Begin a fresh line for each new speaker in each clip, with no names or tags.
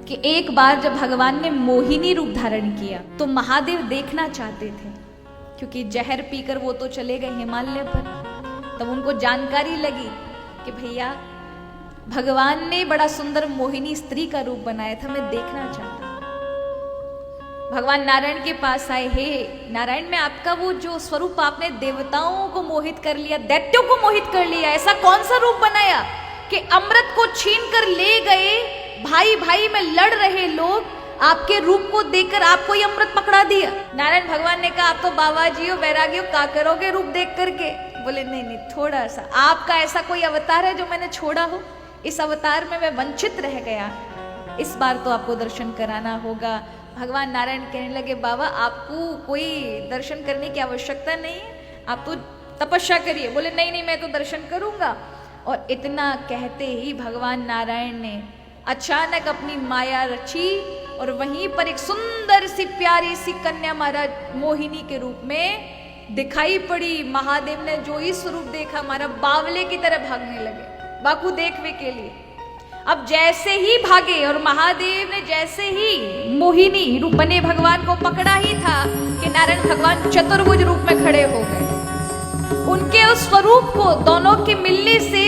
कि एक बार जब भगवान ने मोहिनी रूप धारण किया तो महादेव देखना चाहते थे, क्योंकि जहर पीकर वो तो चले गए हिमालय पर। तब उनको जानकारी लगी कि भैया भगवान ने बड़ा सुंदर मोहिनी स्त्री का रूप बनाया था, मैं देखना चाहता। भगवान नारायण के पास आए, हे नारायण, मैं आपका वो जो स्वरूप आपने देवताओं को मोहित कर लिया, दैत्यों को मोहित कर लिया, ऐसा कौन सा रूप बनाया कि अमृत को छीन कर ले गए, भाई भाई में लड़ रहे लोग आपके रूप को देखकर आपको ही अमृत पकड़ा दिया। नारायण भगवान ने कहा, आप तो बाबा जी हो, वैरागी हो, का करोगे रूप देख करके? बोले नहीं नहीं, थोड़ा सा आपका ऐसा कोई अवतार है जो मैंने छोड़ा हो? इस अवतार में मैं वंचित रह गया, इस बार तो आपको दर्शन कराना होगा। भगवान नारायण कहने लगे, बाबा आपको कोई दर्शन करने की आवश्यकता नहीं है, आप तो तपस्या करिए। बोले नहीं नहीं, मैं तो दर्शन करूंगा। और इतना कहते ही भगवान नारायण ने अचानक अपनी माया रची और वहीं पर एक सुंदर सी प्यारी सी कन्या महाराज मोहिनी के रूप में दिखाई पड़ी। महादेव ने जो ही स्वरूप देखा, हमारा बावले की तरह भागने लगे बाकू देखने के लिए। अब जैसे ही भागे और महादेव ने जैसे ही मोहिनी रूप बने भगवान को पकड़ा ही था कि नारायण भगवान चतुर्भुज रूप में खड़े हो गए। उनके उस स्वरूप को दोनों के मिलने से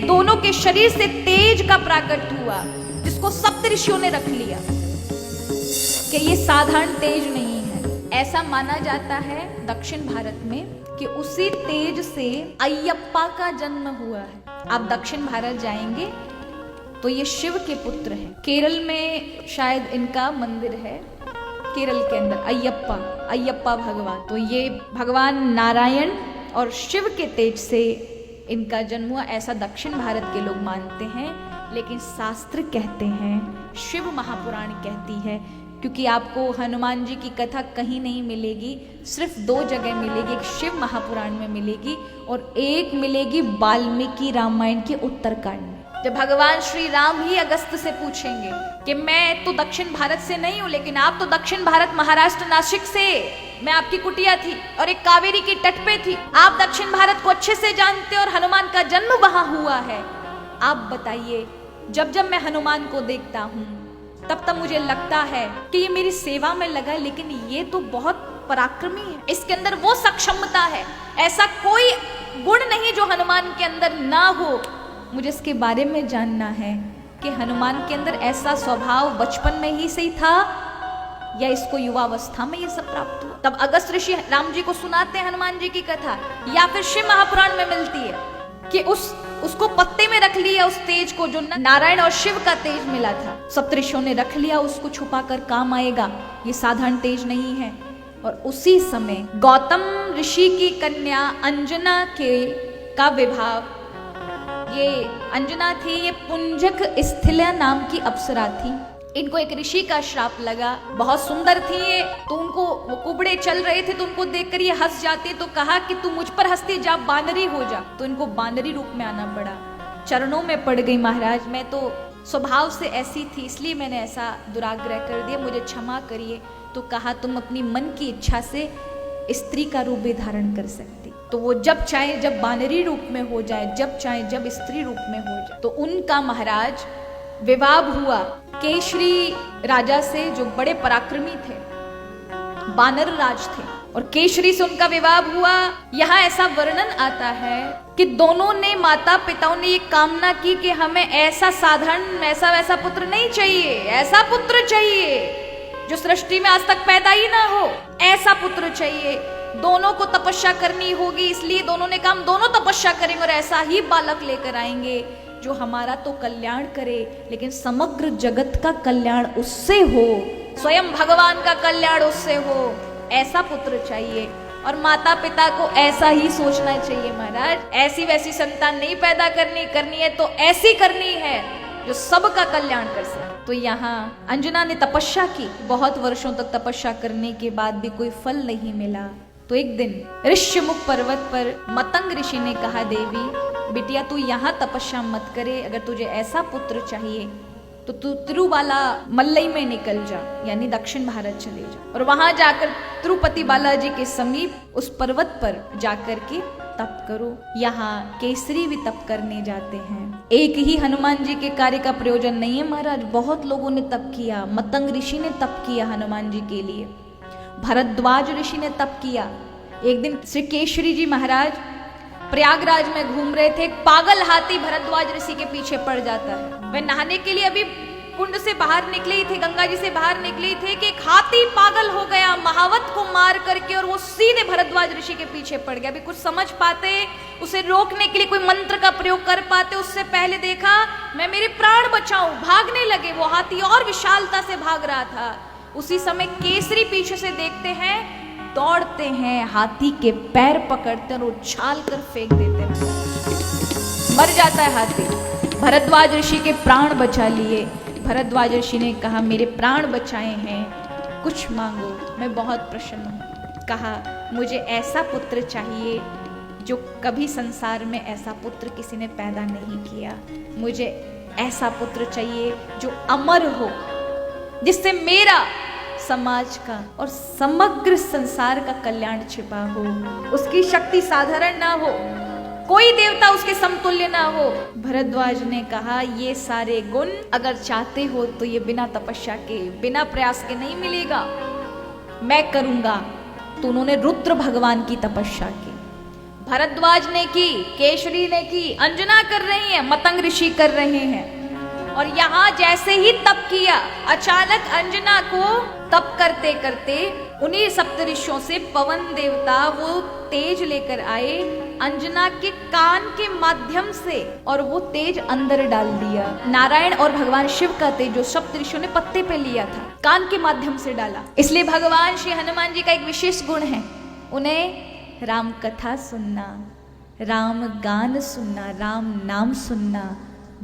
दोनों के शरीर से तेज का प्राकट हुआ, जिसको सप्तऋषियों ने रख लिया कि ये साधारण तेज नहीं है। ऐसा माना जाता है दक्षिण भारत में कि उसी तेज से अयप्पा का जन्म हुआ है। आप दक्षिण भारत जाएंगे तो ये शिव के पुत्र हैं। केरल में शायद इनका मंदिर है, केरल के अंदर अयप्पा भगवान। तो ये भगवान नारायण और शिव के तेज से इनका जन्म हुआ, ऐसा दक्षिण भारत के लोग मानते हैं। लेकिन शास्त्र कहते हैं, शिव महापुराण कहती है, क्योंकि आपको हनुमान जी की कथा कहीं नहीं मिलेगी, सिर्फ 2 जगह मिलेगी। एक शिव महापुराण में मिलेगी और एक मिलेगी वाल्मीकि रामायण के उत्तरकांड में। जब भगवान श्री राम ही अगस्त से पूछेंगे कि मैं तो दक्षिण भारत से नहीं हूं, लेकिन आप तो दक्षिण भारत महाराष्ट्र नासिक से, मैं आपकी कुटिया थी और एक कावेरी की तट पे थी, आप दक्षिण भारत को अच्छे से जानते और हनुमान का जन्म वहां हुआ है। आप बताइए, जब जब मैं हनुमान को देखता हूँ तब तब मुझे लगता है कि ये मेरी सेवा में लगा है, लेकिन ये तो बहुत पराक्रमी है, इसके अंदर वो सक्षमता है, ऐसा कोई गुण नहीं जो हनुमान के अंदर ना हो। मुझे इसके बारे में जानना है कि हनुमान के अंदर ऐसा स्वभाव बचपन में ही सही था या इसको युवावस्था में ये सब प्राप्त हुआ। तब अगस्त ऋषि राम जी को सुनाते हैं हनुमान जी की कथा, या फिर शिव महापुराण में मिलती है कि उसको पत्ते में रख लिया, उस तेज को जो नारायण और शिव का तेज मिला था, सप्तऋषियों ने रख लिया, उसको छुपा कर काम आएगा, ये साधारण तेज नहीं है। और उसी समय गौतम ऋषि की कन्या अंजना का विवाह, ये अंजना थी, ये पुंजक स्थिला नाम की अप्सरा थी। इनको एक ऋषि का श्राप लगा, बहुत सुंदर थी ये, तो उनको वो कुबड़े चल रहे थे तो उनको देखकर ये हंस जाती, तो कहा कि तू मुझ पर हंसती, जा बानरी हो जा। तो इनको बानरी रूप में आना पड़ा, चरणों में पड़ गई, महाराज मैं तो स्वभाव से ऐसी थी, इसलिए मैंने ऐसा दुराग्रह कर दिया, मुझे क्षमा करिए। तो कहा तुम अपनी मन की इच्छा से स्त्री का रूप भी धारण कर सकती, तो वो जब चाहे जब बानरी रूप में हो जाए, जब चाहे जब स्त्री रूप में हो जाए। तो उनका महाराज विवाह हुआ केशरी राजा से, जो बड़े पराक्रमी थे, बानर राज थे, और केशरी से उनका विवाह हुआ। यहाँ ऐसा वर्णन आता है कि दोनों ने, माता पिताओं ने ये कामना की कि हमें ऐसा साधारण ऐसा वैसा पुत्र नहीं चाहिए, ऐसा पुत्र चाहिए जो सृष्टि में आज तक पैदा ही ना हो, ऐसा पुत्र चाहिए। दोनों को तपस्या करनी होगी, इसलिए दोनों ने कहा हम दोनों तपस्या करेंगे और ऐसा ही बालक लेकर आएंगे जो हमारा तो कल्याण करे, लेकिन समग्र जगत का कल्याण उससे हो, स्वयं भगवान का कल्याण उससे हो, ऐसा पुत्र चाहिए। और माता पिता को ऐसा ही सोचना चाहिए, महाराज ऐसी वैसी संतान नहीं पैदा करनी है तो ऐसी करनी है जो सबका कल्याण कर सके। तो यहाँ अंजना ने तपस्या की, बहुत वर्षों तक तपस्या करने के बाद भी कोई फल नहीं मिला। तो एक दिन ऋष्यमुख पर्वत पर मतंग ऋषि ने कहा, देवी बिटिया तू यहाँ तपस्या मत करे, अगर तुझे ऐसा पुत्र चाहिए तो तू तिरुबाला मल्लई में निकल जा, यानी दक्षिण भारत चले जा, और वहां जाकर तिरुपति बालाजी के समीप उस पर्वत पर जाकर के तप करो। यहाँ केसरी भी तप करने जाते हैं। एक ही हनुमान जी के कार्य का प्रयोजन नहीं है महाराज, बहुत लोगों ने तप किया। मतंग ऋषि ने तप किया हनुमान जी के लिए, भरद्वाज ऋषि ने तप किया। एक दिन श्री केसरी जी महाराज प्रयागराज में घूम रहे थे, एक पागल हाथी भरद्वाज ऋषि के पीछे पड़ जाता है। वे नहाने के लिए अभी कुंड से बाहर निकले ही थे, गंगा जी से बाहर निकले ही थे कि एक हाथी पागल हो गया महावत को मार करके, और वो सीधे भरद्वाज ऋषि के पीछे पड़ गया। अभी कुछ समझ पाते, उसे रोकने के लिए कोई मंत्र का प्रयोग कर पाते, उससे पहले देखा मैं मेरे प्राण बचाऊं, भागने लगे। वो हाथी और विशालता से भाग रहा था। उसी समय केसरी पीछे से देखते हैं, दौड़ते हैं, हाथी के पैर पकड़ते हैं और उछाल कर फेंक देते हैं। मर जाता है हाथी। भरद्वाज ऋषि के प्राण बचा लिए। भरद्वाज ऋषि ने कहा मेरे प्राण बचाए हैं, कुछ मांगो, मैं बहुत प्रसन्न हूँ। कहा मुझे ऐसा पुत्र चाहिए जो कभी संसार में ऐसा पुत्र किसी ने पैदा नहीं किया। मुझे ऐसा पुत्र चाहिए जो अमर हो, जिससे मेरा, समाज का और समग्र संसार का कल्याण छिपा हो। उसकी शक्ति साधारण ना हो, कोई देवता उसके समतुल्य ना हो। भरद्वाज ने कहा ये सारे गुण अगर चाहते हो तो ये बिना तपस्या के, बिना प्रयास के नहीं मिलेगा, मैं करूंगा। तो उन्होंने रुद्र भगवान की तपस्या की। भरद्वाज ने की, केसरी ने की, अंजना कर रही है, मतंग ऋषि कर रहे हैं। और यहाँ जैसे ही तप किया, अचानक अंजना को तप करते करते उन्हीं सप्तऋषियों से पवन देवता वो तेज लेकर आए अंजना के कान के माध्यम से, और वो तेज अंदर डाल दिया। नारायण और भगवान शिव का तेज जो सप्तऋषियों ने पत्ते पे लिया था, कान के माध्यम से डाला। इसलिए भगवान श्री हनुमान जी का एक विशेष गुण है, उन्हें राम कथा सुनना, राम गान सुनना, राम नाम सुनना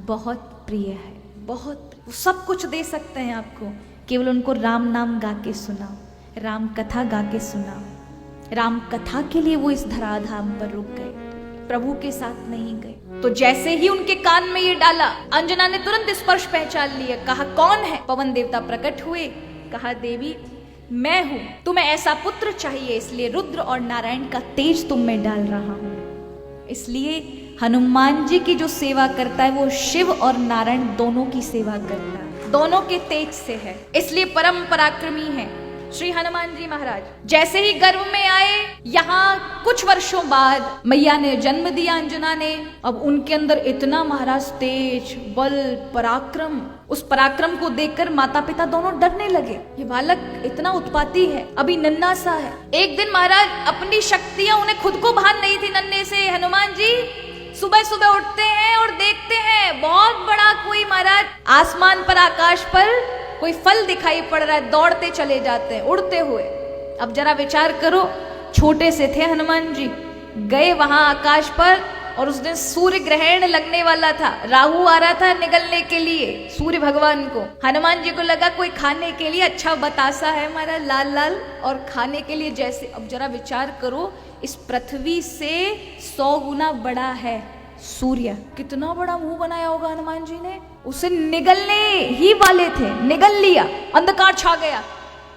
बहुत प्रिय है। बहुत, सब कुछ दे सकते हैं आपको, केवल उनको राम नाम गा के सुनाओ, राम कथा गा के सुनाओ। राम कथा के लिए वो इस धराधाम पर रुक गए, प्रभु के साथ नहीं गए। तो जैसे ही उनके कान में ये डाला, अंजना ने तुरंत स्पर्श पहचान लिया। कहा कौन है? पवन देवता प्रकट हुए। कहा देवी मैं हूं, तुम्हें ऐसा पुत्र चाहिए, इसलिए रुद्र और नारायण का तेज तुम में डाल रहा हूं। इसलिए हनुमान जी की जो सेवा करता है वो शिव और नारायण दोनों की सेवा करता है, दोनों के तेज से है, इसलिए परम पराक्रमी है श्री हनुमान जी महाराज। जैसे ही गर्भ में आए, यहाँ कुछ वर्षों बाद मैया ने जन्म दिया अंजना ने। अब उनके अंदर इतना महाराज तेज, बल, पराक्रम, उस पराक्रम को देखकर माता पिता दोनों डरने लगे। ये बालक इतना उत्पाती है, अभी नन्हा सा है। एक दिन महाराज अपनी शक्तियां उन्हें खुद को भान नहीं थी नन्हे से। हनुमान जी सुबह सुबह उठते हैं और देखते हैं बहुत बड़ा कोई महाराज आसमान पर, आकाश पर कोई फल दिखाई पड़ रहा है, दौड़ते चले जाते हैं उड़ते हुए। अब जरा विचार करो, छोटे से थे हनुमान जी, गए वहां आकाश पर, और उस दिन सूर्य ग्रहण लगने वाला था, राहु आ रहा था निगलने के लिए सूर्य भगवान को। हनुमान जी को लगा कोई खाने के लिए अच्छा बतासा है हमारा लाल लाल, और खाने के लिए जैसे, अब जरा विचार करो, इस पृथ्वी से 100 गुना बड़ा है सूर्य। कितना बड़ा मुंह बनाया होगा हनुमान जी ने, उसे निगलने ही वाले थे, निगल लिया, अंधकार छा गया।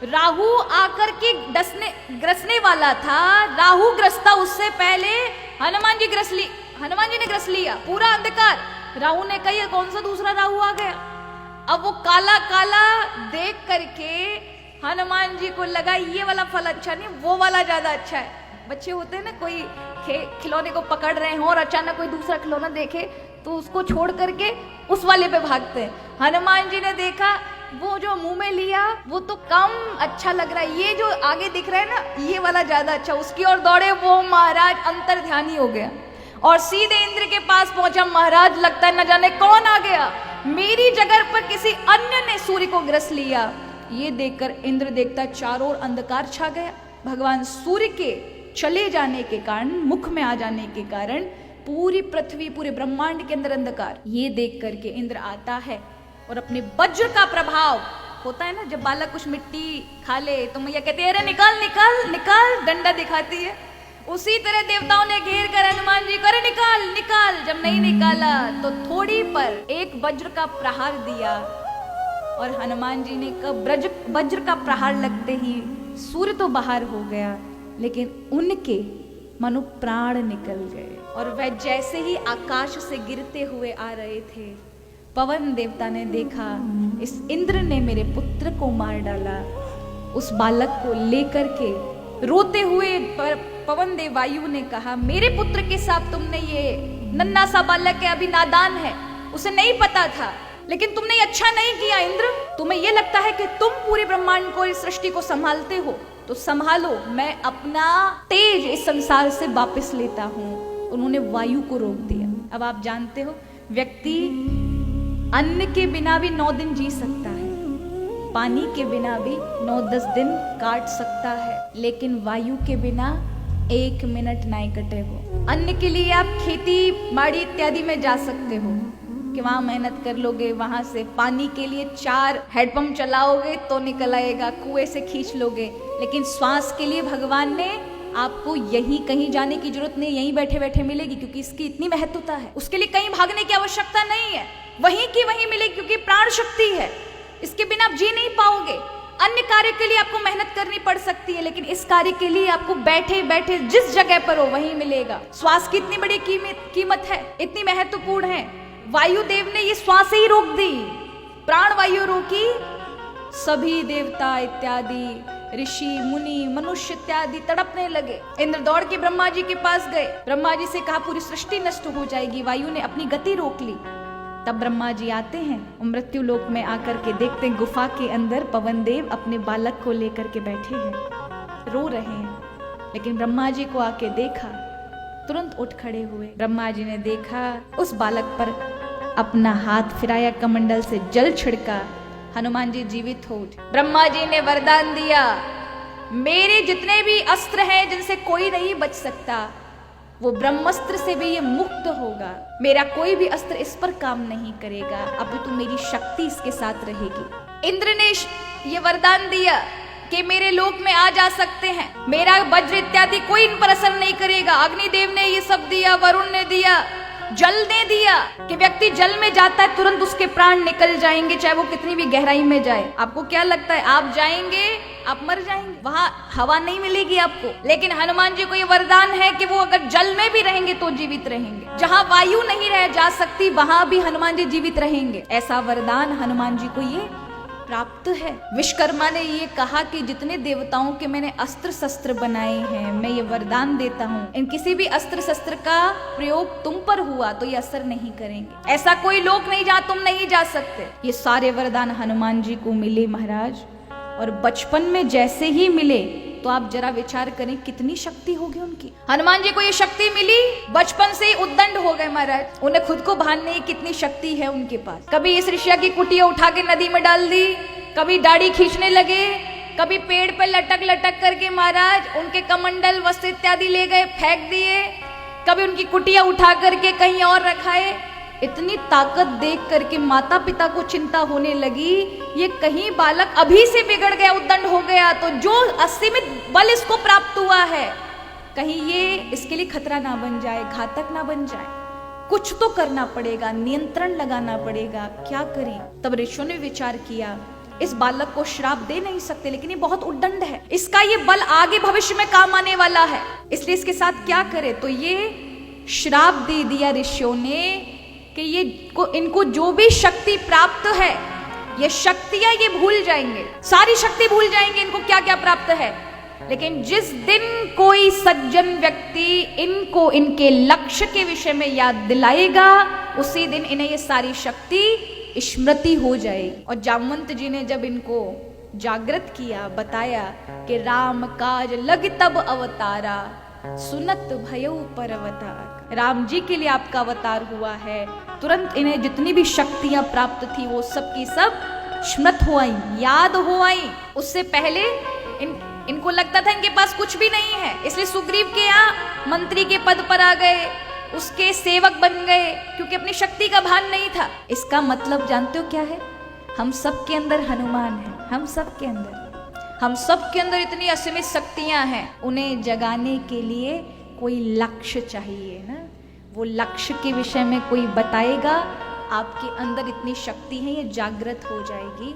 राहु आकर के ग्रसने वाला था, राहु ग्रसता उससे पहले हनुमान जी ने ग्रस लिया पूरा अंधकार। राहु ने कहा ये कौन सा दूसरा राहु आ गया। अब वो काला काला देख करके हनुमान जी को लगा ये वाला फल अच्छा नहीं, वो वाला ज्यादा अच्छा है। बच्चे होते हैं ना, कोई खिलौने को पकड़ रहे हो और अचानक कोई दूसरा खिलौना देखे तो उसको छोड़ करके उस वाले पे भागते हैं। हनुमान जी ने देखा वो जो मुंह में लिया वो तो कम अच्छा लग रहा है, ये जो आगे दिख रहा है ना ये वाला ज्यादा अच्छा, उसकी ओर दौड़े। वो महाराज अंतर्ध्यानी हो गया और सीधे इंद्र के पास पहुंचा। महाराज लगता है न जाने कौन आ गया, मेरी जगह पर किसी अन्य ने सूर्य को ग्रस लिया। ये देखकर इंद्र देखता चारों ओर अंधकार छा गया। भगवान सूर्य के चले जाने के कारण, मुख में आ जाने के कारण पूरी पृथ्वी, पूरे ब्रह्मांड के अंदर अंधकार। ये देख करके इंद्र आता है और अपने वज्र का प्रभाव होता है ना, जब बालक कुछ मिट्टी खा ले तो मैया कहती है अरे निकाल निकाल निकाल, डंडा दिखाती है। उसी तरह देवताओं ने घेर कर हनुमान जी को अरे निकाल निकाल। जब नहीं निकाला तो थोड़ी पर एक वज्र का प्रहार दिया और हनुमान जी ने वज्र का प्रहार लगते ही सूर्य तो बाहर हो गया, लेकिन उनके मानो प्राण निकल गए। और वह जैसे ही आकाश से गिरते हुए आ रहे थे, पवन देवता ने देखा इस इंद्र ने मेरे पुत्र को मार डाला। उस बालक को लेकर के रोते हुए पवन देव वायु ने कहा, मेरे पुत्र के साथ तुमने ये नन्हा सा बालक है, अभी नादान है, उसे नहीं पता था, लेकिन तुमने ये अच्छा नहीं किया इंद्र। तुम्हें ये लगता है कि तुम पूरे ब्रह्मांड को, इस सृष्टि को संभालते हो, तो संभालो, मैं अपना तेज इस संसार से वापस लेता हूं। उन्होंने वायु को रोक दिया। अब आप जानते हो, व्यक्ति अन्न के बिना भी 9 दिन जी सकता है, पानी के बिना भी 9-10 दिन काट सकता है, लेकिन वायु के बिना 1 मिनट नहीं कटे हो। अन्न के लिए आप खेती बाड़ी इत्यादि में जा सकते हो कि वहां मेहनत कर लोगे, वहां से पानी के लिए 4 हैंडपंप चलाओगे तो निकल आएगा, कुएं से खींच लोगे, लेकिन श्वास के लिए भगवान ने आपको यहीं कहीं जाने की जरूरत नहीं, यहीं बैठे बैठे मिलेगी, क्योंकि इसकी इतनी महत्वता है। उसके लिए कहीं भागने की आवश्यकता नहीं है, वहीं की वहीं मिलेगी, क्योंकि प्राण शक्ति है, इसके बिना आप जी नहीं पाओगे। अन्य कार्य के लिए आपको मेहनत करनी पड़ सकती है, लेकिन इस कार्य के लिए आपको बैठे बैठे जिस जगह पर हो वहीं मिलेगा। श्वास की इतनी बड़ी कीमत है, इतनी महत्वपूर्ण है। वायुदेव ने ये श्वास ही रोक दी, प्राण वायु रोकी, सभी देवता इत्यादि, ऋषि मुनि मनुष्य इत्यादि तड़पने लगे। इंद्र दौड़ के ब्रह्मा जी के पास गए, ब्रह्मा जी से कहा पूरी सृष्टि नष्ट हो जाएगी। वायु ने अपनी गति रोक ली। तब ब्रह्मा जी आते हैं, मृत्यु लोक में आकर के देखते हैं गुफा के अंदर पवन देव अपने बालक को लेकर के बैठे हैं, रो रहे हैं। लेकिन ब्रह्मा जी को आके देखा, तुरंत उठ खड़े हुए। ब्रह्मा जी ने देखा, उस बालक पर अपना हाथ फिराया, कमंडल से जल छिड़का, हनुमान जी जीवित हो उठे। ब्रह्मा जी ने वरदान दिया, मेरे जितने भी अस्त्र हैं जिनसे कोई नहीं बच सकता, वो ब्रह्मास्त्र से भी ये मुक्त होगा। मेरा कोई भी अस्त्र इस पर काम नहीं करेगा, अब तो मेरी शक्ति इसके साथ रहेगी। इंद्र ने ये वरदान दिया कि मेरे लोक में आ जा सकते हैं, मेरा वज्र इत्यादि कोई इन पर असर नहीं करेगा। अग्निदेव ने ये सब दिया, वरुण ने दिया, जल ने दिया कि व्यक्ति जल में जाता है तुरंत उसके प्राण निकल जाएंगे, चाहे वो कितनी भी गहराई में जाए। आपको क्या लगता है, आप जाएंगे आप मर जाएंगे, वहां हवा नहीं मिलेगी आपको, लेकिन हनुमान जी को ये वरदान है कि वो अगर जल में भी रहेंगे तो जीवित रहेंगे। जहां वायु नहीं रह जा सकती वहां भी हनुमान जी जीवित रहेंगे। ऐसा वरदान हनुमान जी को ये प्राप्त है। विश्वकर्मा ने ये कहा कि जितने देवताओं के मैंने अस्त्र शस्त्र बनाए हैं, मैं ये वरदान देता हूँ, इन किसी भी अस्त्र शस्त्र का प्रयोग तुम पर हुआ तो ये असर नहीं करेंगे। ऐसा कोई लोक नहीं जहाँ तुम नहीं जा सकते। ये सारे वरदान हनुमान जी को मिले महाराज, और बचपन में जैसे ही मिले तो आप जरा विचार करें कितनी शक्ति होगी उनकी। हनुमान जी को ये शक्ति मिली, बचपन से ही उद्दंड हो गए महाराज, उन्हें खुद को भानने की कितनी शक्ति है उनके पास। कभी इस ऋषिया की कुटिया उठा के नदी में डाल दी, कभी दाढ़ी खींचने लगे, कभी पेड़ पे लटक लटक करके महाराज उनके कमंडल वस्त्र इत्यादि ले गए फेंक दिए, कभी उनकी कुटिया उठा करके कहीं और रखाए। इतनी ताकत देख करके माता पिता को चिंता होने लगी, ये कहीं बालक अभी से बिगड़ गया, उद्दंड हो गया, तो जो असीमित बल इसको प्राप्त हुआ है, कहीं ये इसके लिए खतरा ना बन जाए, घातक ना बन जाए। कुछ तो करना पड़ेगा, नियंत्रण लगाना पड़ेगा, क्या करें। तब ऋषियों ने विचार किया, इस बालक को श्राप दे नहीं सकते, लेकिन ये बहुत उद्दंड है, इसका ये बल आगे भविष्य में काम आने वाला है, इसलिए इसके साथ क्या करे। तो ये श्राप दे दिया ऋषियों ने कि इनको जो भी शक्ति प्राप्त है, ये शक्तियां ये भूल जाएंगे, सारी शक्ति भूल जाएंगे इनको क्या क्या प्राप्त है। लेकिन जिस दिन कोई सज्जन व्यक्ति इनको इनके लक्ष्य के विषय में याद दिलाएगा, उसी दिन इन्हें ये सारी शक्ति स्मृति हो जाएगी। और जामवंत जी ने जब इनको जागृत किया, बताया कि राम काज लग तब अवतारा, सुनत भयउ परवतार, राम जी के लिए आपका अवतार हुआ है। तुरंत इन्हें जितनी भी शक्तियां प्राप्त थी वो सब की सब स्मृत हो आई, याद हो आई। उससे पहले इनको लगता था इनके पास कुछ भी नहीं है, इसलिए सुग्रीव के यहाँ मंत्री के पद पर आ गए, उसके सेवक बन गए, क्योंकि अपनी शक्ति का भान नहीं था। इसका मतलब जानते हो क्या है, हम सब के अंदर हनुमान है, हम सब के अंदर इतनी असीमित शक्तियां हैं, उन्हें जगाने के लिए कोई लक्ष्य चाहिए ना, वो लक्ष्य के विषय में कोई बताएगा, आपके अंदर इतनी शक्ति है, ये जागृत हो जाएगी।